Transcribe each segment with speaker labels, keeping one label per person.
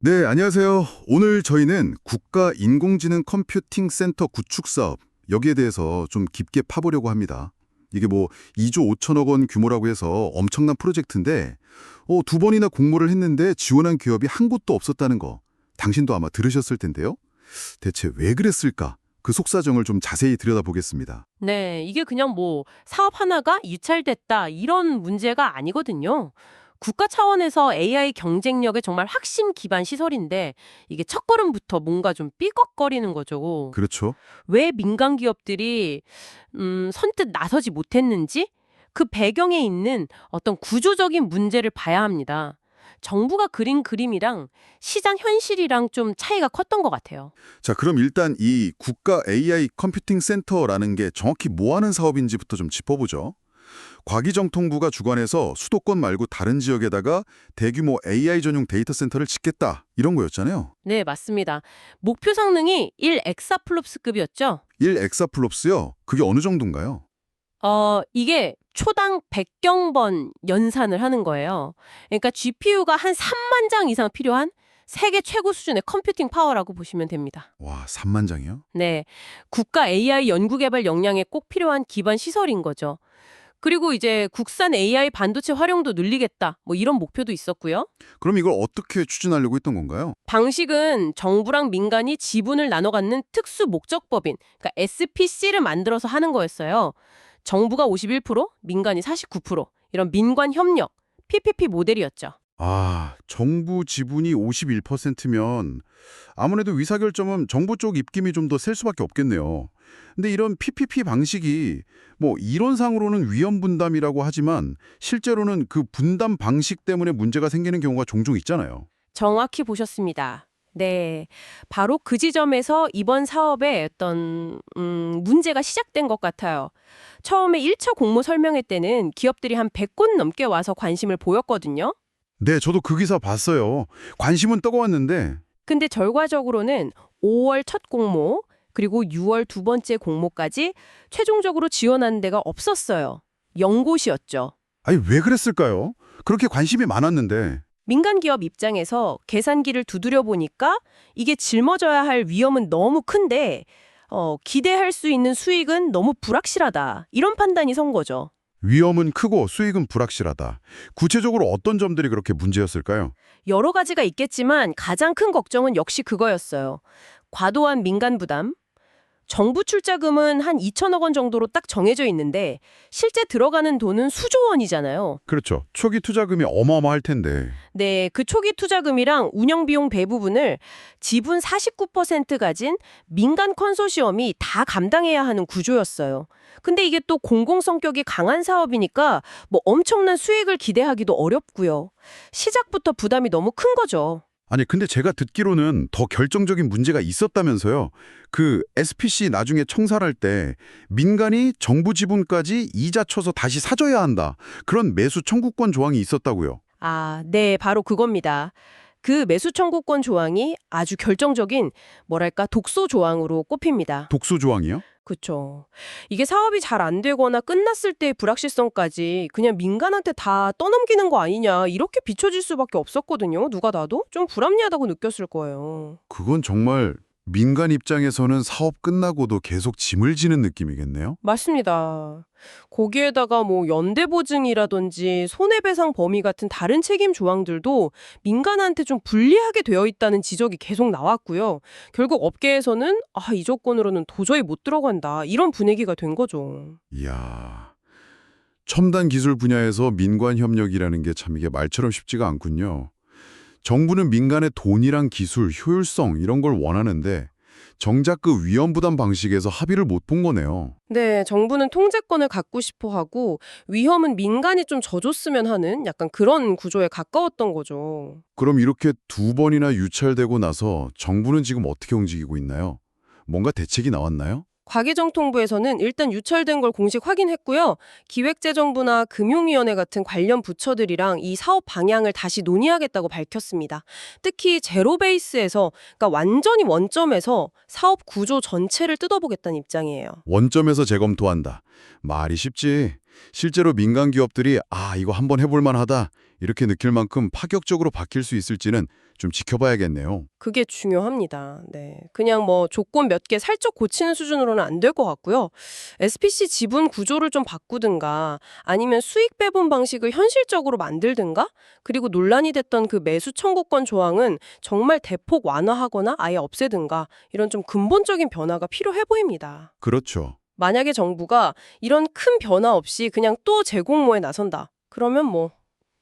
Speaker 1: 네, 안녕하세요. 오늘 저희는 국가 인공지능 컴퓨팅 센터 구축 사업, 여기에 대해서 좀 깊게 파보려고 합니다. 이게 뭐 2조 5천억 원 규모라고 해서 엄청난 프로젝트인데, 두 번이나 공모를 했는데 지원한 기업이 한 곳도 없었다는 거, 당신도 아마 들으셨을 텐데요. 대체 왜 그랬을까? 그 속사정을 좀 자세히 들여다보겠습니다.
Speaker 2: 네, 이게 그냥 뭐 사업 하나가 유찰됐다 이런 문제가 아니거든요. 국가 차원에서 AI 경쟁력의 정말 핵심 기반 시설인데 이게 첫걸음부터 뭔가 좀 삐걱거리는 거죠.
Speaker 1: 그렇죠?
Speaker 2: 왜 민간 기업들이 선뜻 나서지 못했는지 그 배경에 있는 어떤 구조적인 문제를 봐야 합니다. 정부가 그린 그림이랑 시장 현실이랑 좀 차이가 컸던 것 같아요.
Speaker 1: 자, 그럼 일단 이 국가 AI 컴퓨팅 센터라는 게 정확히 뭐 하는 사업인지부터 좀 짚어보죠. 과기정통부가 주관해서 수도권 말고 다른 지역에다가 대규모 AI 전용 데이터 센터를 짓겠다 이런 거였잖아요.
Speaker 2: 네, 맞습니다. 목표 성능이 1 엑사플롭스급이었죠.
Speaker 1: 1 엑사플롭스요? 그게 어느 정도인가요?
Speaker 2: 이게 초당 100경번 연산을 하는 거예요. 그러니까 GPU가 한 3만 장 이상 필요한 세계 최고 수준의 컴퓨팅 파워라고 보시면 됩니다.
Speaker 1: 와, 3만 장이요?
Speaker 2: 네, 국가 AI 연구개발 역량에 꼭 필요한 기반 시설인 거죠. 그리고 이제 국산 AI 반도체 활용도 늘리겠다. 뭐 이런 목표도 있었고요.
Speaker 1: 그럼 이걸 어떻게 추진하려고 했던 건가요?
Speaker 2: 방식은 정부랑 민간이 지분을 나눠 갖는 특수 목적법인, 그러니까 SPC를 만들어서 하는 거였어요. 정부가 51%, 민간이 49%, 이런 민관 협력, PPP 모델이었죠.
Speaker 1: 아, 정부 지분이 51%면 아무래도 의사결정은 정부 쪽 입김이 좀 더 셀 수밖에 없겠네요. 근데 이런 PPP 방식이 뭐 이론상으로는 위험 분담이라고 하지만 실제로는 그 분담 방식 때문에 문제가 생기는 경우가 종종 있잖아요.
Speaker 2: 정확히 보셨습니다. 네. 바로 그 지점에서 이번 사업의 어떤 문제가 시작된 것 같아요. 처음에 1차 공모 설명회 때는 기업들이 한 100곳 넘게 와서 관심을 보였거든요.
Speaker 1: 네, 저도 그 기사 봤어요. 관심은 뜨거웠는데
Speaker 2: 근데 결과적으로는 5월 첫 공모, 그리고 6월 두 번째 공모까지 최종적으로 지원하는 데가 없었어요. 0곳이었죠.
Speaker 1: 아니 왜 그랬을까요? 그렇게 관심이 많았는데.
Speaker 2: 민간 기업 입장에서 계산기를 두드려 보니까 이게 짊어져야 할 위험은 너무 큰데 기대할 수 있는 수익은 너무 불확실하다. 이런 판단이 선 거죠.
Speaker 1: 위험은 크고 수익은 불확실하다. 구체적으로 어떤 점들이 그렇게 문제였을까요?
Speaker 2: 여러 가지가 있겠지만 가장 큰 걱정은 역시 그거였어요. 과도한 민간 부담. 정부 출자금은 한 2천억 원 정도로 딱 정해져 있는데 실제 들어가는 돈은 수조 원이잖아요.
Speaker 1: 그렇죠. 초기 투자금이 어마어마할 텐데.
Speaker 2: 네, 그 초기 투자금이랑 운영 비용 배부분을 지분 49% 가진 민간 컨소시엄이 다 감당해야 하는 구조였어요. 근데 이게 또 공공 성격이 강한 사업이니까 뭐 엄청난 수익을 기대하기도 어렵고요. 시작부터 부담이 너무 큰 거죠.
Speaker 1: 아니 근데 제가 듣기로는 더 결정적인 문제가 있었다면서요. 그 SPC 나중에 청산할 때 민간이 정부 지분까지 이자 쳐서 다시 사줘야 한다. 그런 매수 청구권 조항이 있었다고요.
Speaker 2: 아, 네, 바로 그겁니다. 그 매수 청구권 조항이 아주 결정적인 뭐랄까 독소 조항으로 꼽힙니다.
Speaker 1: 독소 조항이요?
Speaker 2: 그쵸. 이게 사업이 잘 안 되거나 끝났을 때의 불확실성까지 그냥 민간한테 다 떠넘기는 거 아니냐 이렇게 비춰질 수밖에 없었거든요. 누가 봐도 좀 불합리하다고 느꼈을 거예요.
Speaker 1: 그건 정말 민간 입장에서는 사업 끝나고도 계속 짐을 지는 느낌이겠네요.
Speaker 2: 맞습니다. 거기에다가 뭐 연대보증이라든지 손해배상 범위 같은 다른 책임 조항들도 민간한테 좀 불리하게 되어 있다는 지적이 계속 나왔고요. 결국 업계에서는 이 조건으로는 도저히 못 들어간다. 이런 분위기가 된 거죠.
Speaker 1: 이야. 첨단 기술 분야에서 민관 협력이라는 게 참 이게 말처럼 쉽지가 않군요. 정부는 민간의 돈이랑 기술, 효율성 이런 걸 원하는데 정작 그 위험 부담 방식에서 합의를 못 본 거네요.
Speaker 2: 네, 정부는 통제권을 갖고 싶어 하고 위험은 민간이 좀 져줬으면 하는 약간 그런 구조에 가까웠던 거죠.
Speaker 1: 그럼 이렇게 두 번이나 유찰되고 나서 정부는 지금 어떻게 움직이고 있나요? 뭔가 대책이 나왔나요?
Speaker 2: 과기정통부에서는 일단 유찰된 걸 공식 확인했고요. 기획재정부나 금융위원회 같은 관련 부처들이랑 이 사업 방향을 다시 논의하겠다고 밝혔습니다. 특히 제로 베이스에서, 그러니까 완전히 원점에서 사업 구조 전체를 뜯어보겠다는 입장이에요.
Speaker 1: 원점에서 재검토한다. 말이 쉽지. 실제로 민간 기업들이 이거 한번 해볼 만하다 이렇게 느낄 만큼 파격적으로 바뀔 수 있을지는 좀 지켜봐야겠네요.
Speaker 2: 그게 중요합니다. 네. 그냥 뭐 조건 몇 개 살짝 고치는 수준으로는 안 될 것 같고요. SPC 지분 구조를 좀 바꾸든가 아니면 수익 배분 방식을 현실적으로 만들든가 그리고 논란이 됐던 그 매수 청구권 조항은 정말 대폭 완화하거나 아예 없애든가 이런 좀 근본적인 변화가 필요해 보입니다.
Speaker 1: 그렇죠.
Speaker 2: 만약에 정부가 이런 큰 변화 없이 그냥 또 재공모에 나선다. 그러면 뭐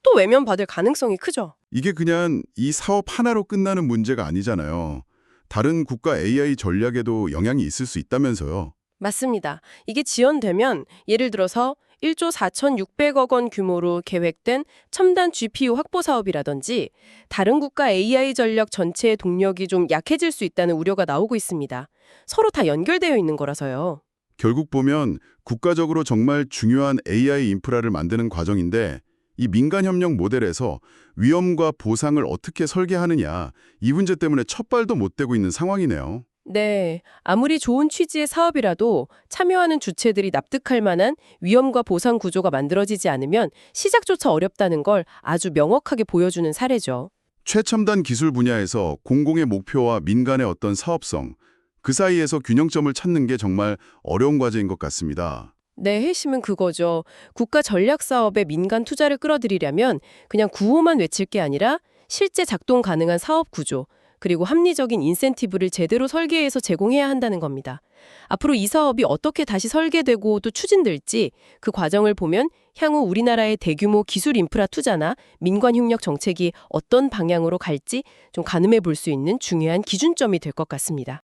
Speaker 2: 또 외면받을 가능성이 크죠.
Speaker 1: 이게 그냥 이 사업 하나로 끝나는 문제가 아니잖아요. 다른 국가 AI 전략에도 영향이 있을 수 있다면서요.
Speaker 2: 맞습니다. 이게 지연되면 예를 들어서 1조 4,600억 원 규모로 계획된 첨단 GPU 확보 사업이라든지 다른 국가 AI 전략 전체의 동력이 좀 약해질 수 있다는 우려가 나오고 있습니다. 서로 다 연결되어 있는 거라서요.
Speaker 1: 결국 보면 국가적으로 정말 중요한 AI 인프라를 만드는 과정인데 이 민간협력 모델에서 위험과 보상을 어떻게 설계하느냐 이 문제 때문에 첫 발도 못 대고 있는 상황이네요.
Speaker 2: 네, 아무리 좋은 취지의 사업이라도 참여하는 주체들이 납득할 만한 위험과 보상 구조가 만들어지지 않으면 시작조차 어렵다는 걸 아주 명확하게 보여주는 사례죠.
Speaker 1: 최첨단 기술 분야에서 공공의 목표와 민간의 어떤 사업성, 그 사이에서 균형점을 찾는 게 정말 어려운 과제인 것 같습니다.
Speaker 2: 네, 핵심은 그거죠. 국가 전략 사업에 민간 투자를 끌어들이려면 그냥 구호만 외칠 게 아니라 실제 작동 가능한 사업 구조, 그리고 합리적인 인센티브를 제대로 설계해서 제공해야 한다는 겁니다. 앞으로 이 사업이 어떻게 다시 설계되고 또 추진될지 그 과정을 보면 향후 우리나라의 대규모 기술 인프라 투자나 민관 협력 정책이 어떤 방향으로 갈지 좀 가늠해 볼 수 있는 중요한 기준점이 될 것 같습니다.